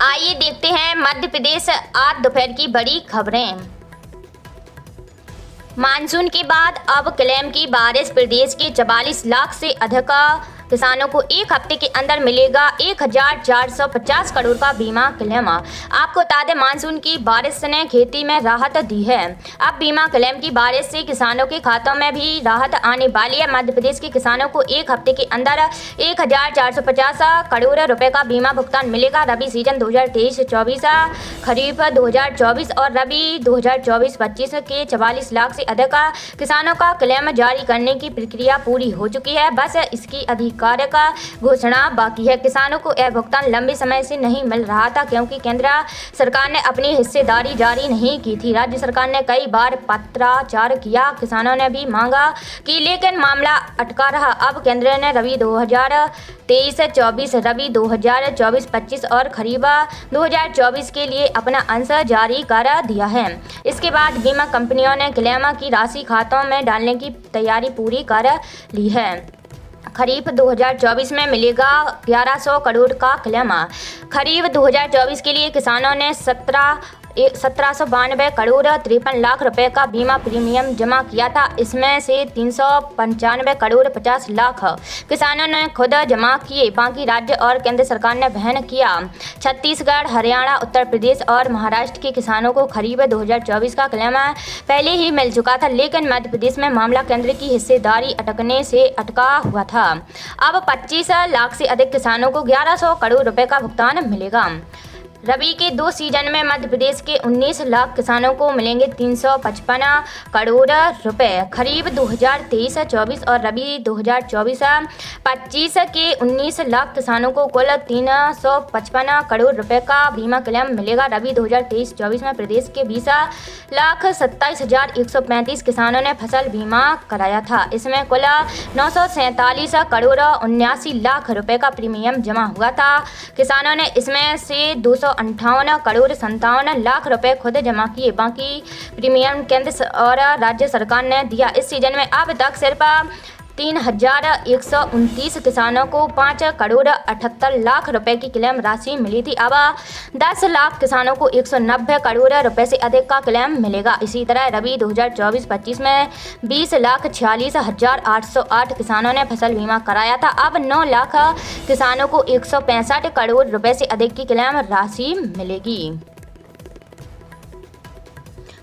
आइए देखते हैं मध्य प्रदेश आज दोपहर की बड़ी खबरें। मानसून के बाद अब क्लेम की बारिश। प्रदेश के 44 लाख से अधिक किसानों को एक हफ्ते के अंदर मिलेगा 1450 करोड़ का बीमा क्लेम। आपको बता दें, मानसून की बारिश ने खेती में राहत दी है। अब बीमा क्लेम की बारिश से किसानों के खातों में भी राहत आने वाली है। मध्य प्रदेश के किसानों को एक हफ्ते के अंदर 1450 करोड़ रुपए का बीमा भुगतान मिलेगा। रबी सीजन 2023-24, खरीफ 2024 और रबी 2024-25 के 44 लाख से अधिक किसानों का क्लेम जारी करने की प्रक्रिया पूरी हो चुकी है। बस इसकी आधिकारिक घोषणा बाकी है। किसानों को यह भुगतान लंबे समय से नहीं मिल रहा था, क्योंकि केंद्र सरकार ने अपनी हिस्सेदारी जारी नहीं की थी। राज्य सरकार ने कई बार पत्राचार किया, किसानों ने भी मांगा कि, लेकिन मामला अटका रहा। अब केंद्र ने रबी 2023-24, रबी 2024-25 और खरीफ 2024 के लिए अपना अंश जारी कर दिया है। इसके बाद बीमा कंपनियों ने क्लेम की राशि खातों में डालने की तैयारी पूरी कर ली है। खरीफ 2024 में मिलेगा 1100 करोड़ का क्लेम। खरीफ 2024 के लिए किसानों ने 1792 करोड़ 53 लाख रुपए का बीमा प्रीमियम जमा किया था। इसमें से 395 करोड़ 50 लाख किसानों ने खुद जमा किए, बाकी राज्य और केंद्र सरकार ने वहन किया। छत्तीसगढ़, हरियाणा, उत्तर प्रदेश और महाराष्ट्र के किसानों को खरीफ 2024 का क्लेम पहले ही मिल चुका था, लेकिन मध्य प्रदेश में मामला केंद्र की हिस्सेदारी अटकने से अटका हुआ था। अब 25 लाख से अधिक किसानों को 1100 करोड़ रुपए का भुगतान मिलेगा। रबी के 2 सीजन में मध्य प्रदेश के 19 लाख किसानों को मिलेंगे 355 करोड़ रुपए। खरीफ 2023-24 और रबी 2024-25 के 19 लाख किसानों को कुल 355 करोड़ रुपए का बीमा क्लेम मिलेगा। रबी 2023-24 में प्रदेश के 20,27,135 किसानों ने फसल बीमा कराया था। इसमें कुल 947 करोड़ 79 लाख रुपए का प्रीमियम जमा हुआ था। किसानों ने इसमें से 258 करोड़ 57 लाख रुपए खुद जमा किए, बाकी प्रीमियम केंद्र और राज्य सरकार ने दिया। इस सीजन में अब तक सिर्फ 3129 किसानों को 5 करोड़ 78 लाख रुपए की क्लेम राशि मिली थी। अब 10 लाख किसानों को 190 करोड़ रुपए से अधिक का क्लेम मिलेगा। इसी तरह रबी 2024-25 में 20,46,808 किसानों ने फसल बीमा कराया था। अब 9 लाख किसानों को 165 करोड़ रुपए से अधिक की क्लेम राशि मिलेगी।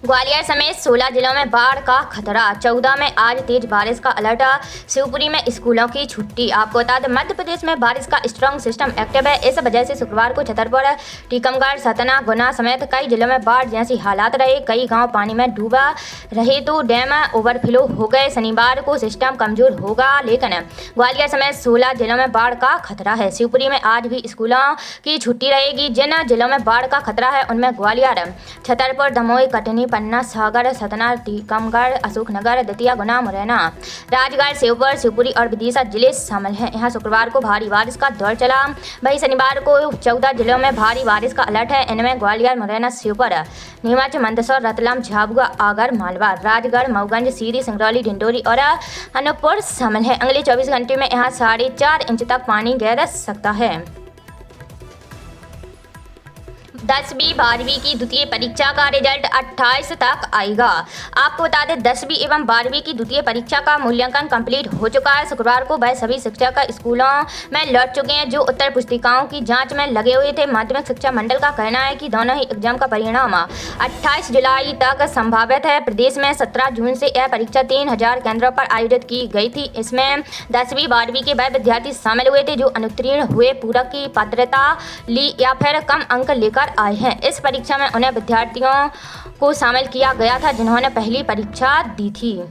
ग्वालियर समेत 16 जिलों में बाढ़ का खतरा। 14 में आज तेज बारिश का अलर्ट। शिवपुरी में स्कूलों की छुट्टी। आपको बता दें, मध्य प्रदेश में बारिश का स्ट्रांग सिस्टम एक्टिव है। इस वजह से शुक्रवार को छतरपुर, टीकमगढ़, सतना, गुना समेत कई जिलों में बाढ़ जैसी हालात रहे। कई गांव पानी में डूबा रहे तो डैम ओवरफ्लो हो गए। शनिवार को सिस्टम कमजोर होगा, लेकिन ग्वालियर समेत 16 जिलों में बाढ़ का खतरा है। शिवपुरी में आज भी स्कूलों की छुट्टी रहेगी। जिन जिलों में बाढ़ का खतरा है उनमें ग्वालियर, छतरपुर, दमोह, कटनी, पन्ना, सागर, सतना, टीकमगढ़, अशोकनगर, दतिया, गुना, मुरैना, राजगढ़, श्योपुर, शिवपुरी और विदिशा जिले शामिल हैं। यहाँ शुक्रवार को भारी बारिश का दौर चला। वहीं शनिवार को 14 जिलों में भारी बारिश का अलर्ट है। इनमें ग्वालियर, मुरैना, श्योपुर, नीमच, मंदसौर, रतलाम, झाबुआ, आगर, मालवा, राजगढ़, मऊगंज, सीधी, सिंगरौली, डिंडोरी और अनूपपुर शामिल है। अगले 24 घंटे में यहाँ 4.5 इंच तक पानी गिर सकता है। 10वीं 12वीं की द्वितीय परीक्षा का रिजल्ट 28 तक आएगा। आपको बता दें, 10वीं एवं 12वीं की द्वितीय परीक्षा का मूल्यांकन कंप्लीट हो चुका है। शुक्रवार को वह सभी शिक्षक स्कूलों में लौट चुके हैं जो उत्तर पुस्तिकाओं की जांच में लगे हुए थे। माध्यमिक शिक्षा मंडल का कहना है कि दोनों ही एग्जाम का परिणाम 28 जुलाई तक संभावित है। प्रदेश में 17 जून से यह परीक्षा 3000 केंद्रों पर आयोजित की गई थी। इसमें 10वीं 12वीं के वह विद्यार्थी शामिल हुए थे जो अनुत्तीर्ण हुए, पूरक की पात्रता ली या फिर कम अंक लेकर आए हैं। इस परीक्षा में उन्हें विद्यार्थियों को शामिल किया गया था जिन्होंने पहली परीक्षा दी थी।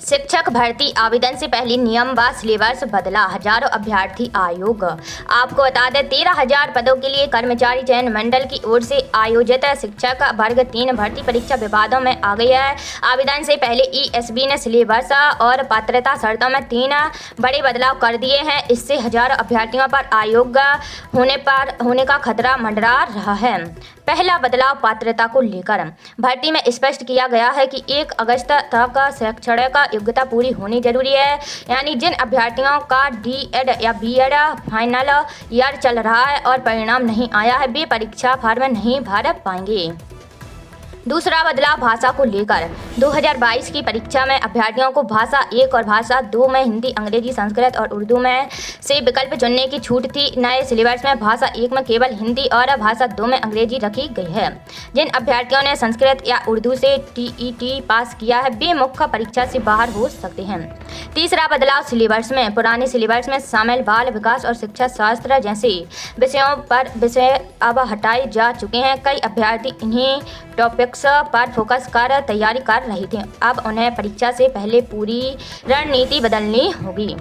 शिक्षक भर्ती आवेदन से पहले नियम व सिलेबस बदला, हजारों अभ्यर्थी आयोग। आपको बता दें, 13,000 पदों के लिए कर्मचारी चयन मंडल की ओर से आयोजित शिक्षक वर्ग 3 भर्ती परीक्षा विवादों में आ गई है। आवेदन से पहले ईएसबी ने सिलेबस और पात्रता शर्तों में 3 बड़े बदलाव कर दिए हैं। इससे हजारों अभ्यर्थियों पर अयोग्य होने का खतरा मंडरा रहा है। पहला बदलाव पात्रता को लेकर भर्ती में स्पष्ट किया गया है कि 1 अगस्त तक शैक्षणिक योग्यता पूरी होनी जरूरी है। यानी जिन अभ्यर्थियों का D.Ed या B.Ed फाइनल ईयर चल रहा है और परिणाम नहीं आया है, वे परीक्षा फॉर्म नहीं भर पाएंगे। दूसरा बदलाव भाषा को लेकर 2022 की परीक्षा में अभ्यर्थियों को भाषा 1 और भाषा 2 में हिंदी, अंग्रेजी, संस्कृत और उर्दू में से विकल्प चुनने की छूट थी। नए सिलेबस में भाषा 1 में केवल हिंदी और भाषा 2 में अंग्रेजी रखी गई है। जिन अभ्यर्थियों ने संस्कृत या उर्दू से TET पास किया है, वे मुख्य परीक्षा से बाहर हो सकते हैं। तीसरा बदलाव सिलेबस में पुराने सिलेबस में शामिल बाल विकास और शिक्षा शास्त्र जैसे विषयों पर विषय अब हटाए जा चुके हैं। कई अभ्यर्थी इन्हीं टॉपिक्स पर फोकस कर तैयारी कर रहे थे। अब उन्हें परीक्षा से पहले पूरी रणनीति बदलनी होगी।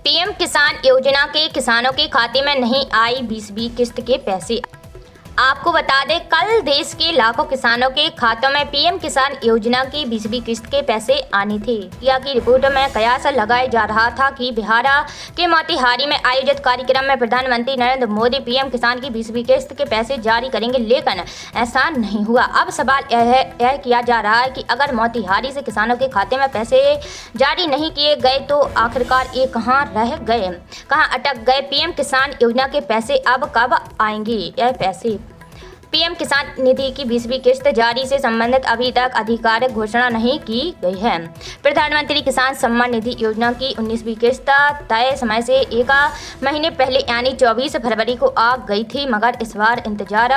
पीएम किसान योजना के किसानों के खाते में नहीं आई 20वीं किस्त के पैसे। आपको बता दें, कल देश के लाखों किसानों के खातों में पीएम किसान योजना की 20वीं किस्त के पैसे आने थे। किया की रिपोर्ट में कयास लगाया जा रहा था कि बिहार के मोतिहारी में आयोजित कार्यक्रम में प्रधानमंत्री नरेंद्र मोदी पीएम किसान की 20वीं किस्त के पैसे जारी करेंगे, लेकिन ऐसा नहीं हुआ। अब सवाल यह किया जा रहा है कि अगर मोतिहारी से किसानों के खाते में पैसे जारी नहीं किए गए तो आखिरकार ये कहाँ रह गए, कहाँ अटक गए। पीएम किसान योजना के पैसे अब कब आएंगे? यह पैसे पीएम किसान निधि की 20वीं किस्त जारी से संबंधित अभी तक आधिकारिक घोषणा नहीं की गई है। प्रधानमंत्री किसान सम्मान निधि योजना की 19वीं किस्त तय समय से 1 महीने पहले यानी 24 फरवरी को आ गई थी, मगर इस बार इंतजार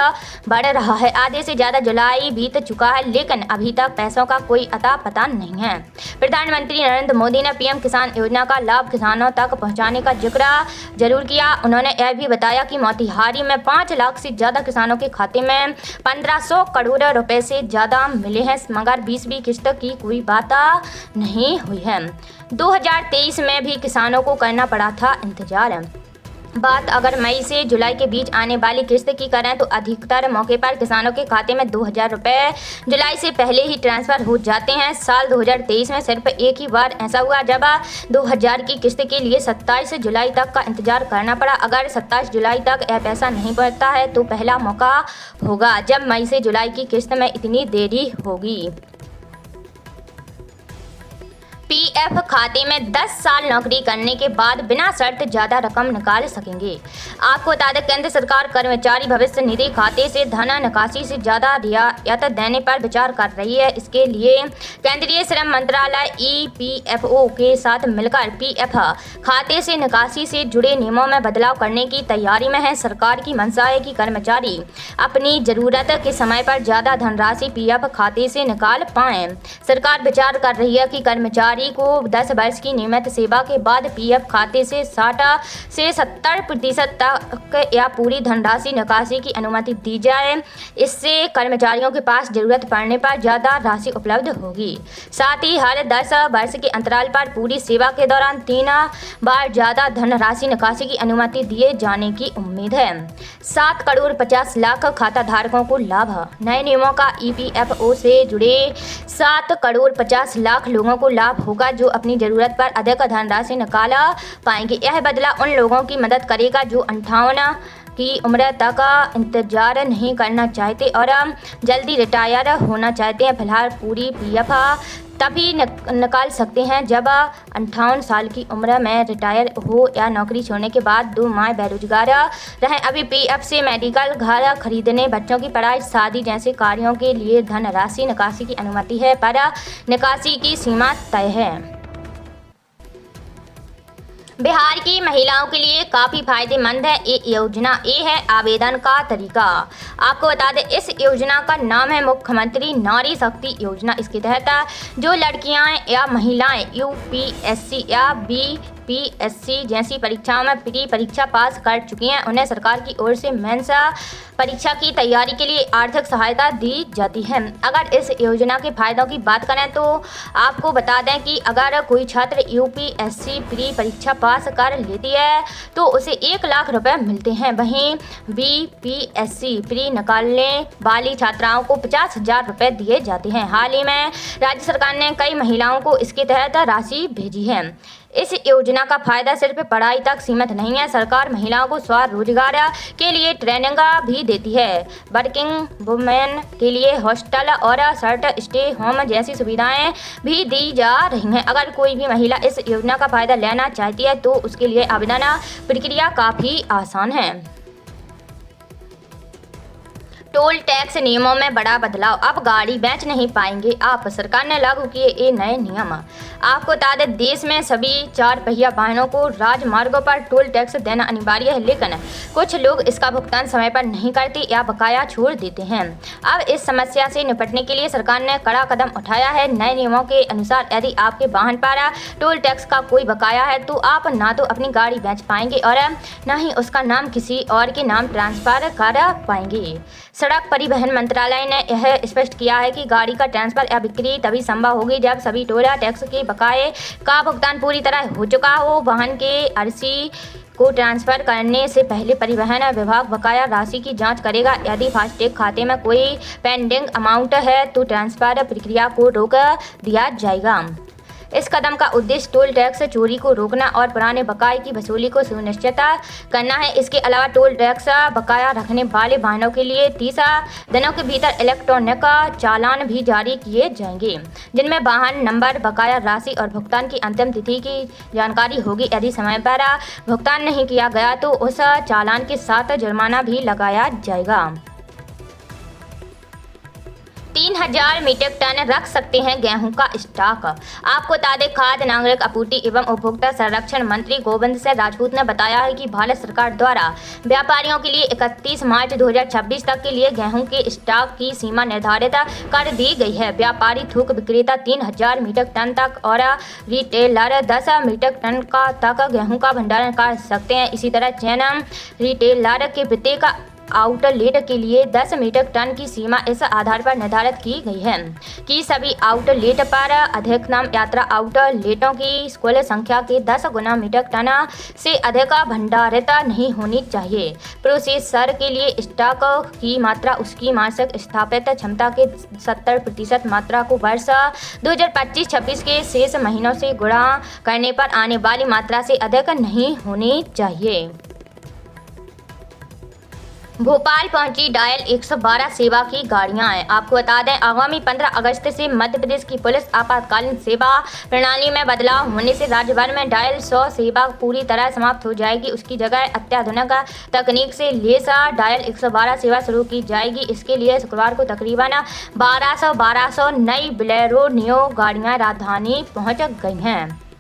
बढ़ रहा है। आधे से ज़्यादा जुलाई बीत चुका है, लेकिन अभी तक पैसों का कोई अता पता नहीं है। प्रधानमंत्री नरेंद्र मोदी ने पीएम किसान योजना का लाभ किसानों तक पहुँचाने का जिक्र जरूर किया। उन्होंने यह भी बताया कि मोतिहारी में 5 लाख से ज़्यादा किसानों के खाते में 1500 करोड़ रुपए से ज़्यादा मिले हैं, मगर 20वीं किस्त की कोई बात नहीं हुई है। 2023 में भी किसानों को करना पड़ा था इंतजार। बात अगर मई से जुलाई के बीच आने वाली किस्त की करें तो अधिकतर मौके पर किसानों के खाते में 2000 रुपये जुलाई से पहले ही ट्रांसफ़र हो जाते हैं। साल 2023 में सिर्फ एक ही बार ऐसा हुआ जब 2000 की किस्त के लिए 27 जुलाई तक का इंतजार करना पड़ा। अगर 27 जुलाई तक यह पैसा नहीं पड़ता है तो पहला मौका होगा जब मई से जुलाई की किस्त में इतनी देरी होगी। पीएफ खाते में 10 साल नौकरी करने के बाद बिना शर्त ज़्यादा रकम निकाल सकेंगे। आपको बता दें, केंद्र सरकार कर्मचारी भविष्य निधि खाते से धन निकासी से ज़्यादा रियायत देने पर विचार कर रही है। इसके लिए केंद्रीय श्रम मंत्रालय EPFO के साथ मिलकर पीएफ खाते से निकासी से जुड़े नियमों में बदलाव करने की तैयारी में है। सरकार की मंशा है कि कर्मचारी अपनी ज़रूरत के समय पर ज़्यादा धनराशि पीएफ खाते से निकाल पाएँ। सरकार विचार कर रही है कि कर्मचारी को 10 वर्ष की नियमित सेवा के बाद पीएफ खाते से 60 से 70% तक या पूरी धनराशि निकासी की अनुमति दी जाए। इससे कर्मचारियों के पास जरूरत पड़ने पर ज़्यादा राशि उपलब्ध होगी। साथ ही हर 10 वर्ष के अंतराल पर पूरी सेवा के दौरान 3 बार ज़्यादा धनराशि निकासी की अनुमति दिए जाने की उम्मीद है। 7 करोड़ 50 लाख खाता धारकों को लाभ। नए नियमों का EPFO से जुड़े 7 करोड़ 50 लाख लोगों को लाभ होगा जो अपनी ज़रूरत पर अधिक धनराशि निकाल पाएंगे। यह बदलाव उन लोगों की मदद करेगा जो 58 की उम्र तक इंतजार नहीं करना चाहते और जल्दी रिटायर होना चाहते हैं। फिलहाल पूरी पीएफ तभी निकाल सकते हैं जब 58 साल की उम्र में रिटायर हो या नौकरी छोड़ने के बाद 2 माह बेरोजगार रहें। अभी पीएफ से मेडिकल, घर खरीदने, बच्चों की पढ़ाई, शादी जैसे कार्यों के लिए धनराशि निकासी की अनुमति है, पर निकासी की सीमा तय है। बिहार की महिलाओं के लिए काफ़ी फायदेमंद है ये योजना। ये है आवेदन का तरीका। आपको बता दें, इस योजना का नाम है मुख्यमंत्री नारी शक्ति योजना। इसके तहत जो लड़कियां या महिलाएं UPSC या BPSC जैसी परीक्षाओं में प्री परीक्षा पास कर चुकी हैं, उन्हें सरकार की ओर से मेंस परीक्षा की तैयारी के लिए आर्थिक सहायता दी जाती है। अगर इस योजना के फायदों की बात करें तो आपको बता दें कि अगर कोई छात्र UPSC प्री परीक्षा पास कर लेती है तो उसे 1 लाख रुपए मिलते हैं। वहीं BPSC प्री निकालने वाली छात्राओं को 50,000 रुपए दिए जाते हैं। हाल ही में राज्य सरकार ने कई महिलाओं को इसके तहत राशि भेजी है। इस योजना का फायदा सिर्फ पढ़ाई तक सीमित नहीं है। सरकार महिलाओं को स्वरोजगार के लिए ट्रेनिंग भी देती है। वर्किंग वुमेन के लिए हॉस्टल और शॉर्ट स्टे होम जैसी सुविधाएं भी दी जा रही हैं। अगर कोई भी महिला इस योजना का फायदा लेना चाहती है तो उसके लिए आवेदन प्रक्रिया काफी आसान है। टोल टैक्स नियमों में बड़ा बदलाव, अब गाड़ी बेच नहीं पाएंगे आप। सरकार ने लागू किए ये नए नियम। आपको बता दें, देश में सभी 4 पहिया वाहनों को राजमार्गों पर टोल टैक्स देना अनिवार्य है, लेकिन कुछ लोग इसका भुगतान समय पर नहीं करते या बकाया छोड़ देते हैं। अब इस समस्या से निपटने के लिए सरकार ने कड़ा कदम उठाया है। नए नियमों के अनुसार यदि आपके वाहन पर टोल टैक्स का कोई बकाया है तो आप ना तो अपनी गाड़ी बेच पाएंगे और न ही उसका नाम किसी और के नाम ट्रांसफर कर पाएंगे। सड़क परिवहन मंत्रालय ने यह स्पष्ट किया है कि गाड़ी का ट्रांसफर या बिक्री तभी संभव होगी जब सभी टोल टैक्स के बकाये का भुगतान पूरी तरह हो चुका हो। वाहन के आरसी को ट्रांसफर करने से पहले परिवहन विभाग बकाया राशि की जांच करेगा। यदि फास्टैग खाते में कोई पेंडिंग अमाउंट है तो ट्रांसफर प्रक्रिया को रोक दिया जाएगा। इस कदम का उद्देश्य टोल टैक्स चोरी को रोकना और पुराने बकाये की वसूली को सुनिश्चित करना है। इसके अलावा टोल टैक्स बकाया रखने वाले वाहनों के लिए 30 दिनों के भीतर इलेक्ट्रॉनिक चालान भी जारी किए जाएंगे, जिनमें वाहन नंबर, बकाया राशि और भुगतान की अंतिम तिथि की जानकारी होगी। यदि समय पर भुगतान नहीं किया गया तो उस चालान के साथ जुर्माना भी लगाया जाएगा। 3000 मीट्रिक टन रख सकते हैं गेहूं का स्टॉक। आपको बता दें, खाद्य नागरिक आपूर्ति एवं उपभोक्ता संरक्षण मंत्री गोविंद सिंह राजपूत ने बताया है कि भारत सरकार द्वारा व्यापारियों के लिए 31 मार्च 2026 तक के लिए गेहूं के स्टॉक की सीमा निर्धारित कर दी गई है। व्यापारी थोक विक्रेता 3000 मीट्रिक टन तक और रिटेलर 10 मीट्रिक टन तक गेहूं का भंडारण कर सकते हैं। इसी तरह चैन रिटेलर के प्रत्येक आउटलेट के लिए 10 मीट्रिक टन की सीमा इस आधार पर निर्धारित की गई है कि सभी आउटलेट पर अधिकतम यात्रा आउटलेटों की कुल संख्या के 10 गुना मीट्रिक टन से अधिक भंडारित नहीं होनी चाहिए। प्रोसेसर के लिए स्टॉक की मात्रा उसकी मासिक स्थापित क्षमता के 70% मात्रा को वर्ष 2025-26 के शेष महीनों से गुणा करने पर आने वाली मात्रा से अधिक नहीं होनी चाहिए। भोपाल पहुंची डायल 112 सेवा की गाड़ियां। आपको बता दें, आगामी 15 अगस्त से मध्य प्रदेश की पुलिस आपातकालीन सेवा प्रणाली में बदलाव होने से राज्य भर में डायल 100 सेवा पूरी तरह समाप्त हो जाएगी। उसकी जगह अत्याधुनिक तकनीक से लैस डायल 112 सेवा शुरू की जाएगी। इसके लिए शुक्रवार को तकरीबन 1200 नई बोलेरो नियो गाड़ियाँ राजधानी पहुँच गई हैं।